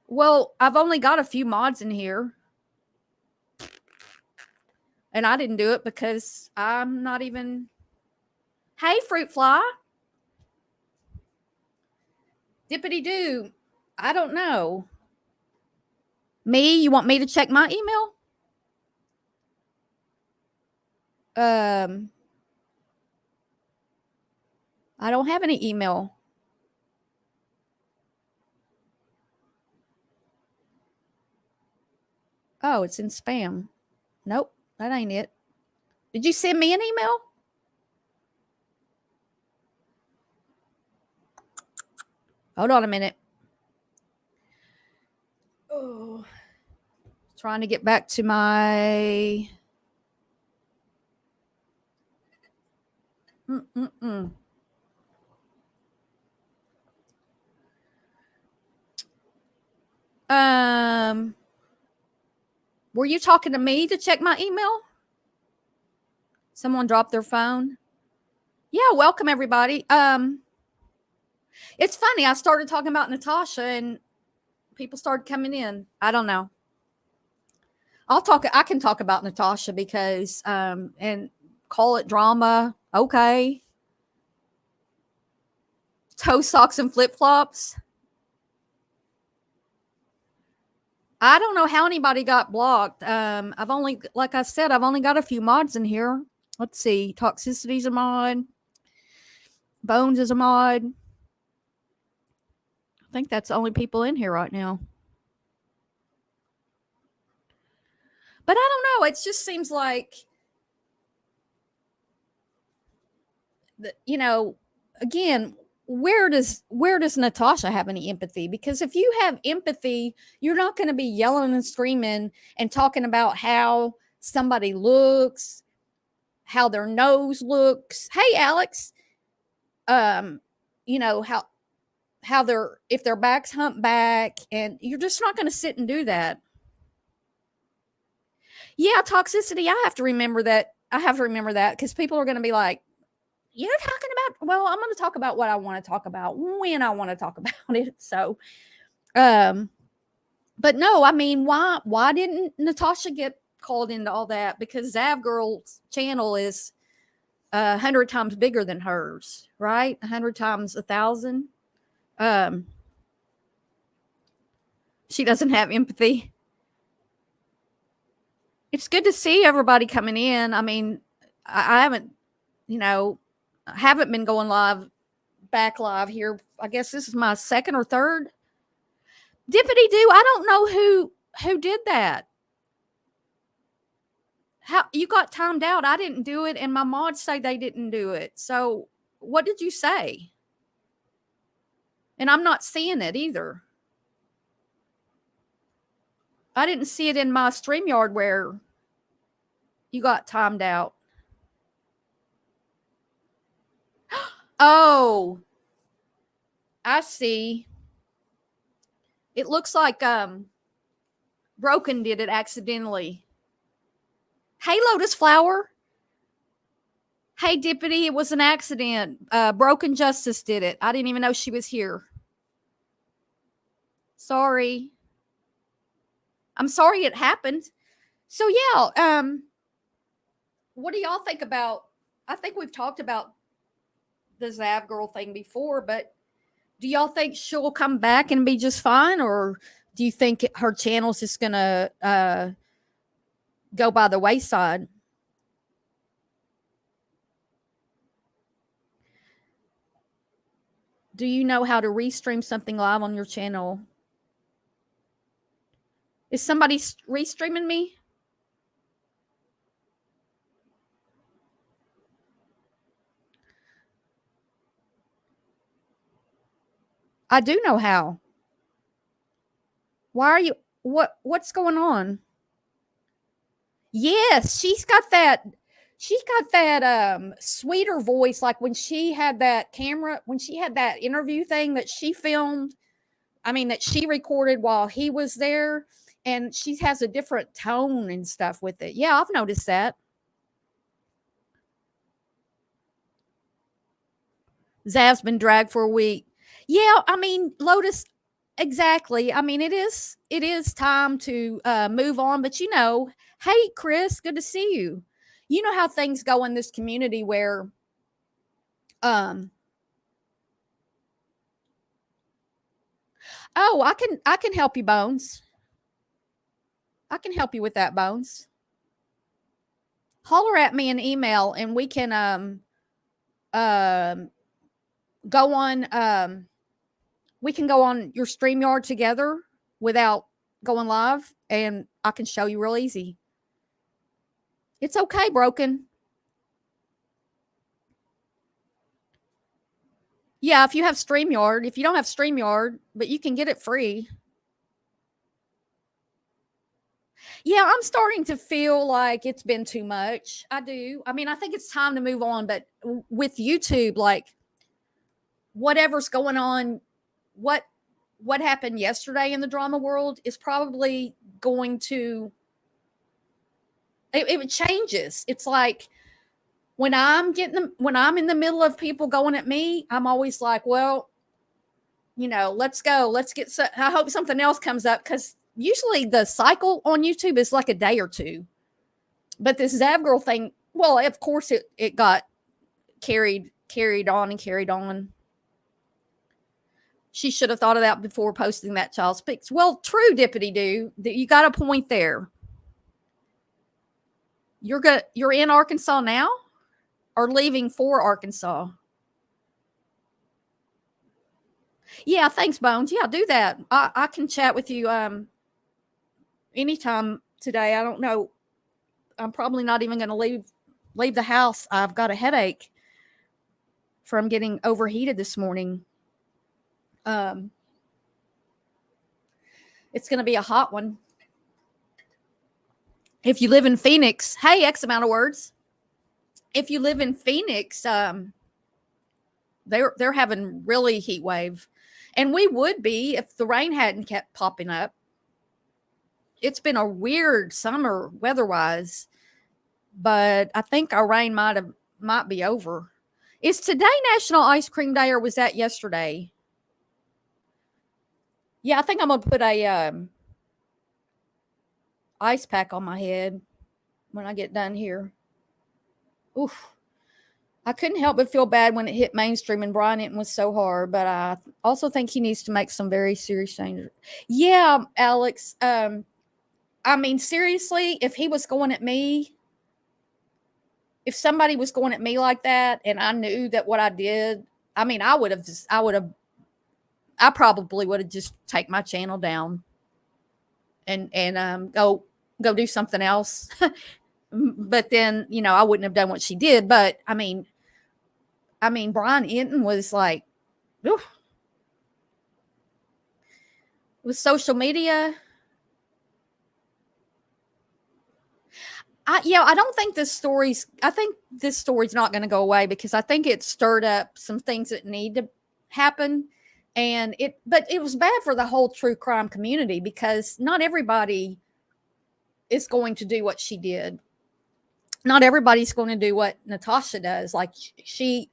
Well, I've only got a few mods in here. And I didn't do it because I'm not even. Hey, Fruit Fly. Dippity Doo. I don't know. Me? You want me to check my email? I don't have any email. Oh, it's in spam. Nope, that ain't it. Did you send me an email? Hold on a minute. Oh, trying to get back to my. Were you talking to me to check my email? Someone dropped their phone. Yeah, welcome everybody. It's funny. I started talking about Natasha and people started coming in. I don't know. I can talk about Natasha because and call it drama. Okay. Toe socks and flip-flops. I don't know how anybody got blocked. Like I said, I've only got a few mods in here. Let's see. Toxicity's a mod. Bones is a mod. I think that's the only people in here right now. But I don't know. It just seems like, again, where does Natasha have any empathy? Because if you have empathy, you're not going to be yelling and screaming and talking about how somebody looks, how their nose looks. Hey, Alex, how if their back's humped back, and you're just not going to sit and do that. Yeah, toxicity. I have to remember that because people are going to be like, you're talking about, well, I'm going to talk about what I want to talk about when I want to talk about it. So, but no, I mean, why didn't Natasha get called into all that? Because Zav Girl's channel is 100 times bigger than hers, right? 100 times 1,000. She doesn't have empathy. It's good to see everybody coming in. I mean, I haven't been going live back live here. I guess this is my second or third. Dippity doo, I don't know who did that. How you got timed out? I didn't do it, and my mods say they didn't do it. So what did you say? And I'm not seeing it either. I didn't see it in my StreamYard where you got timed out. Oh, I see. It looks like Broken did it accidentally. Hey, Lotus Flower. Hey, Dippity, it was an accident. Broken Justice did it. I didn't even know she was here. Sorry. I'm sorry it happened. So yeah, what do y'all think about? I think we've talked about the Zav girl thing before, but do y'all think she'll come back and be just fine, or do you think her channel's just gonna go by the wayside? Do you know how to restream something live on your channel? Is somebody restreaming me? I do know how. Why are you what's going on? Yes, she's got that sweeter voice, like when she had that camera, when she had that interview thing that she filmed, I mean that she recorded while he was there, and she has a different tone and stuff with it. Yeah, I've noticed that. Zav's been dragged for a week. Yeah, I mean, Lotus, exactly. I mean, it is time to move on, but you know, hey Chris, good to see you. You know how things go in this community where oh, I can help you, Bones. I can help you with that, Bones. Holler at me an email and we can go on we can go on your StreamYard together without going live, and I can show you real easy. It's okay, Broken. Yeah, if you have StreamYard. If you don't have StreamYard, but you can get it free. Yeah, I'm starting to feel like it's been too much. I do. I mean, I think it's time to move on, but with YouTube, like whatever's going on, what happened yesterday in the drama world is probably going to it changes. It's like when I'm in the middle of people going at me, I'm always like, well, you know, let's go. I hope something else comes up, because usually the cycle on YouTube is like a day or two. But this Zav girl thing, well, of course it got carried on. She should have thought of that before posting that Child Speaks. Well, true, Dippity Doo. You got a point there. You're in Arkansas now, or leaving for Arkansas? Yeah, thanks, Bones. Yeah, do that. I can chat with you anytime today. I don't know. I'm probably not even going to leave the house. I've got a headache from getting overheated this morning. It's going to be a hot one. If you live in Phoenix, hey, X amount of words. If you live in Phoenix, they're having really heat wave, and we would be if the rain hadn't kept popping up. It's been a weird summer weather-wise, but I think our rain might be over. Is today National Ice Cream Day, or was that yesterday? Yeah, I think I'm gonna put a ice pack on my head when I get done here. Oof. I couldn't help but feel bad when it hit mainstream and Brian Hinton was so hard, but I also think he needs to make some very serious changes. Yeah, Alex. I mean, seriously, if he was going at me, if somebody was going at me like that and I knew that what I did I mean, I probably would have just take my channel down and go do something else. But then, I wouldn't have done what she did. But I mean, Brian Enton was like, oof, with social media. I don't think I think this story's not going to go away because I think it stirred up some things that need to happen. But it was bad for the whole true crime community because not everybody is going to do what she did. Not everybody's going to do what Natasha does. Like just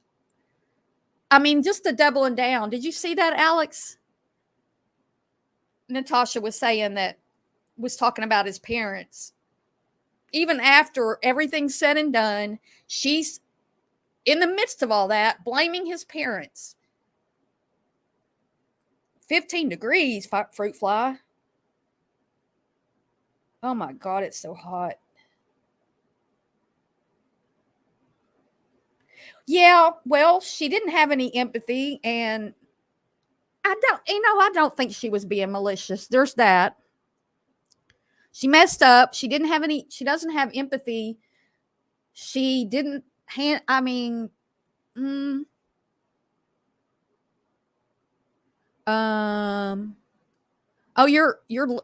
the doubling down. Did you see that, Alex? Natasha was saying was talking about his parents. Even after everything's said and done, she's in the midst of all that, blaming his parents. 15 degrees, fruit fly. Oh my God, it's so hot. Yeah, well, she didn't have any empathy, and I don't think she was being malicious. There's that. She messed up. She doesn't have empathy. She didn't oh,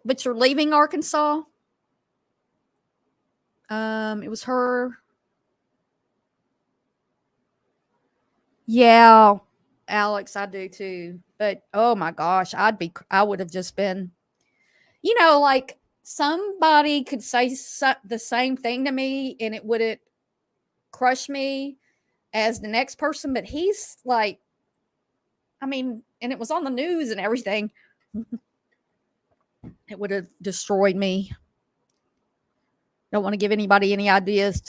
but you're leaving Arkansas? It was her. Yeah, Alex, I do too. But oh my gosh, I would have just been, like somebody could say the same thing to me and it wouldn't crush me as the next person. But he's like, and it was on the news and everything. It would have destroyed me. Don't want to give anybody any ideas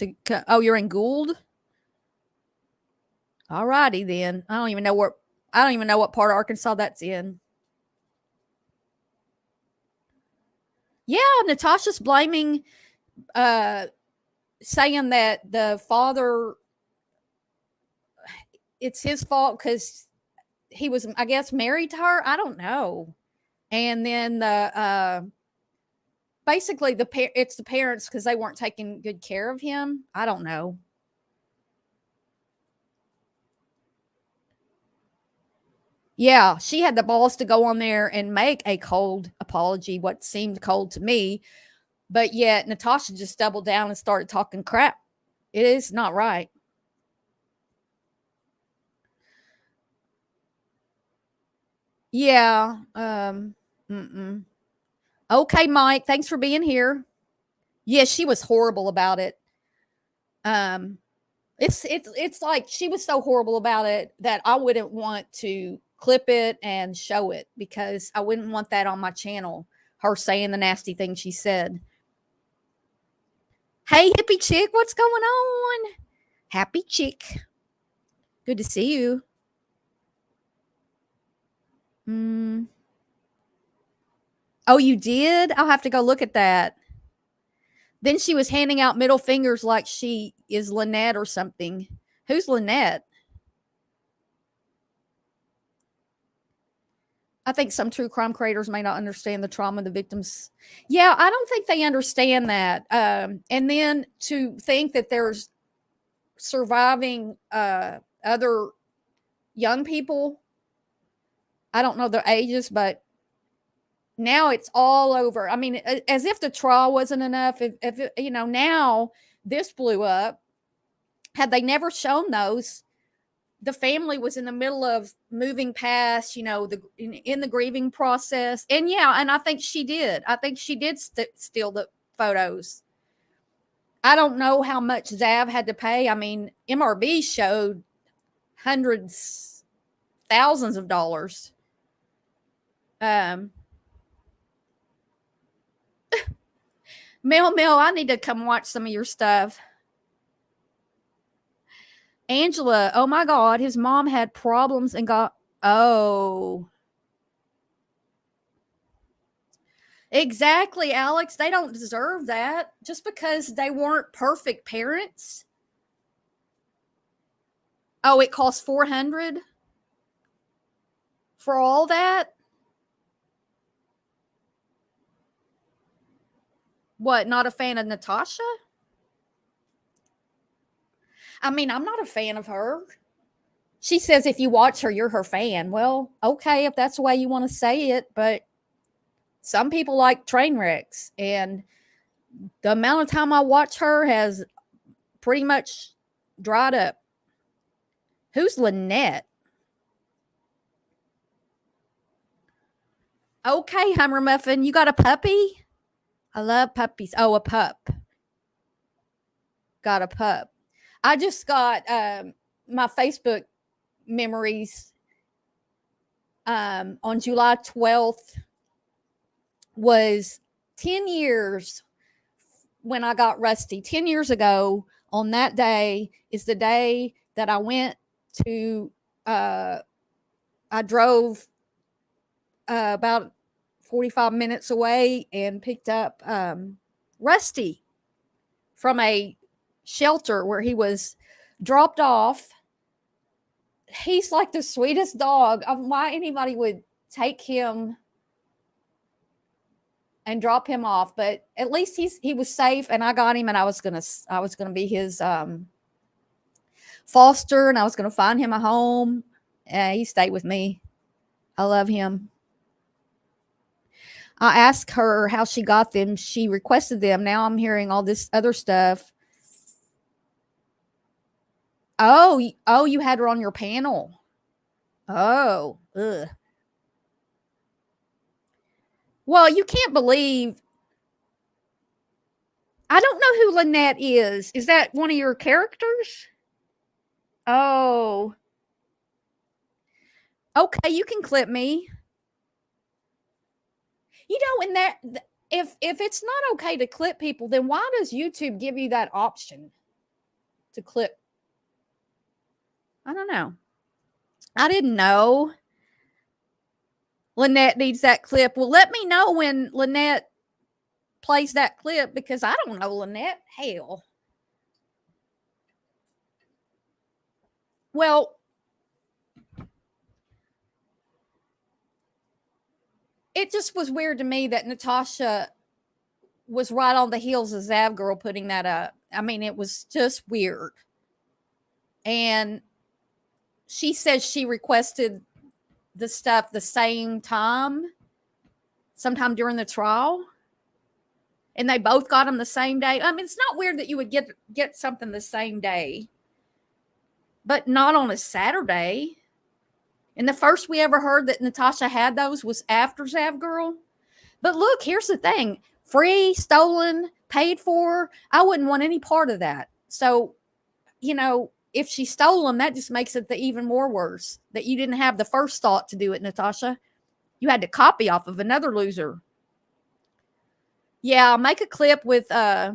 oh, you're in Gould? All righty then. I don't even know what part of Arkansas that's in. Yeah, Natasha's blaming, saying that the father, it's his fault because he was, I guess, married to her. I don't know. And then basically it's the parents because they weren't taking good care of him. I don't know. Yeah, she had the balls to go on there and make a cold apology, what seemed cold to me. But yet Natasha just doubled down and started talking crap. It is not right. Yeah. Okay, Mike, thanks for being here. Yeah, she was horrible about it. It's like she was so horrible about it that I wouldn't want to clip it and show it because I wouldn't want that on my channel, her saying the nasty thing she said. Hey, hippie chick, what's going on? Happy chick. Good to see you. Oh, you did? I'll have to go look at that. Then she was handing out middle fingers like she is Lynette or something. Who's Lynette? I think some true crime creators may not understand the trauma the victims. Yeah, I don't think they understand that. And then to think that there's surviving other young people. I don't know their ages, but now it's all over. I mean, as if the trial wasn't enough. If now this blew up. Had they never shown those, the family was in the middle of moving past, in the grieving process. And I think she did. I think she did steal the photos. I don't know how much Zav had to pay. I mean, MRB showed hundreds, thousands of dollars. Mel, I need to come watch some of your stuff. Angela, oh my God, his mom had problems and Exactly, Alex. They don't deserve that just because they weren't perfect parents. Oh, it cost $400. for all that. What, not a fan of Natasha? I mean, I'm not a fan of her. She says if you watch her, you're her fan. Well, okay, if that's the way you want to say it, but some people like train wrecks. And the amount of time I watch her has pretty much dried up. Who's Lynette? Okay, Hummer Muffin, you got a puppy? I love puppies. Oh, a pup. Got a pup. I just got my Facebook memories on July 12th was 10 years when I got Rusty. 10 years ago on that day is the day that I went to, I drove about 45 minutes away and picked up Rusty from a shelter where he was dropped off. He's like the sweetest dog. Why anybody would take him and drop him off, but at least he was safe, and I got him, and I was gonna be his foster, and I was gonna find him a home. He stayed with me. I love him. I asked her how she got them. She requested them. Now I'm hearing all this other stuff. Oh, you had her on your panel. Oh, ugh. Well, you can't believe. I don't know who Lynette is. Is that one of your characters? Oh. Okay, you can clip me. You know, in that, if it's not okay to clip people, then why does YouTube give you that option to clip? I don't know. I didn't know Lynette needs that clip. Well, let me know when Lynette plays that clip, because I don't know Lynette. Hell. Well, it just was weird to me that Natasha was right on the heels of Zav Girl putting that up. I mean, it was just weird. And she says she requested the stuff the same time, sometime during the trial, and they both got them the same day. I mean, it's not weird that you would get something the same day, but not on a Saturday. And the first we ever heard that Natasha had those was after Zav Girl. But look, here's the thing. Free, stolen, paid for. I wouldn't want any part of that. So, you know, if she stole them, that just makes it even more worse that you didn't have the first thought to do it, Natasha. You had to copy off of another loser. Yeah, I'll make a clip with, I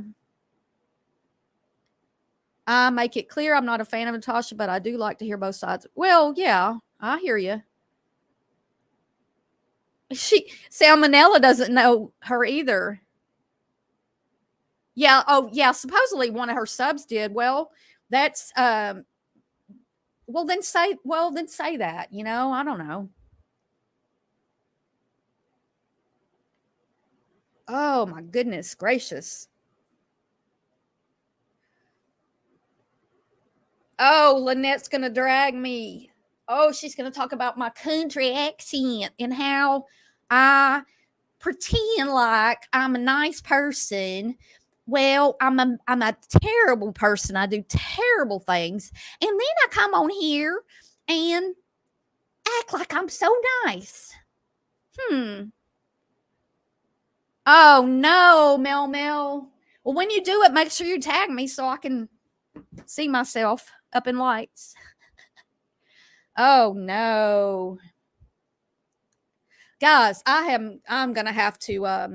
make it clear I'm not a fan of Natasha, but I do like to hear both sides. Well, yeah, I hear you. Salmonella doesn't know her either. Yeah. Oh, yeah. Supposedly one of her subs did. Well, that's well then say that, you know, I don't know. Oh my goodness gracious. Oh, Lynette's gonna drag me. Oh, she's gonna talk about my country accent and how I pretend like I'm a nice person. Well, I'm a terrible person. I do terrible things. And then I come on here and act like I'm so nice. Oh no, Mel Mel. Well, when you do it, make sure you tag me so I can see myself up in lights. Oh no. Guys, I'm gonna have to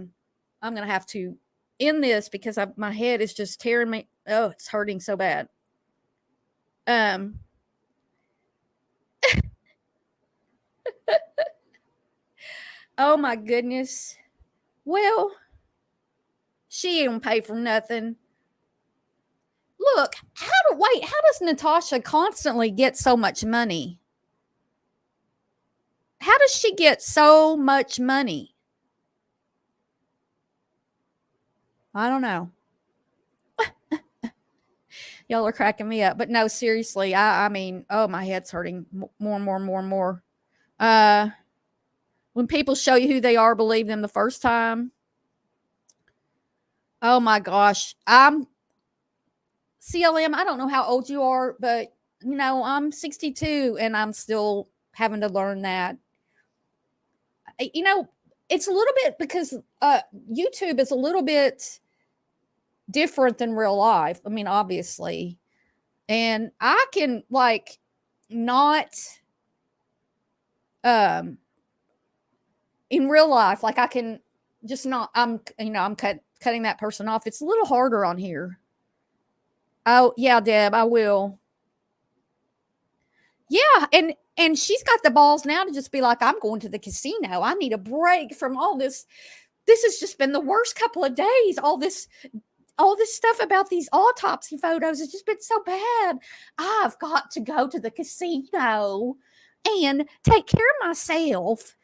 end this because my head is just tearing me. Oh, it's hurting so bad. Oh my goodness. Well, she ain't pay for nothing. Look, how does Natasha constantly get so much money? how does she get so much money? I don't know. Y'all are cracking me up. But no, seriously, I mean, oh, my head's hurting more and more and more and more. When people show you who they are, believe them the first time. Oh my gosh. I'm CLM. I don't know how old you are, but you know, I'm 62 and I'm still having to learn that. You know, it's a little bit because YouTube is a little bit different than real life. I mean, obviously. And I can like not in real life, like I can just not I'm cutting that person off. It's a little harder on here. Oh, yeah, Deb, I will. Yeah, and she's got the balls now to just be like, I'm going to the casino. I need a break from all this. This has just been the worst couple of days. All this stuff about these autopsy photos has just been so bad. I've got to go to the casino and take care of myself.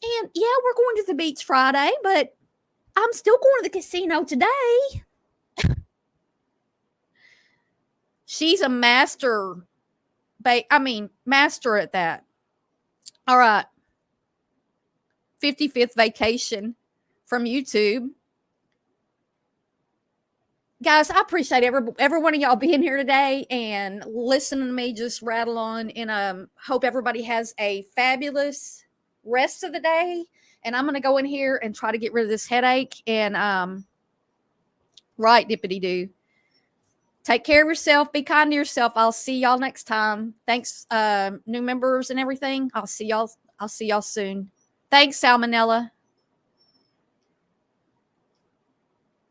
And yeah, we're going to the beach Friday, but I'm still going to the casino today. She's a master at that. All right. 55th vacation from YouTube. Guys, I appreciate every one of y'all being here today and listening to me just rattle on. And hope everybody has a fabulous rest of the day. And I'm going to go in here and try to get rid of this headache. And right, dippity doo. Take care of yourself. Be kind to yourself. I'll see y'all next time. Thanks, new members and everything. I'll see y'all soon. Thanks, Salmonella.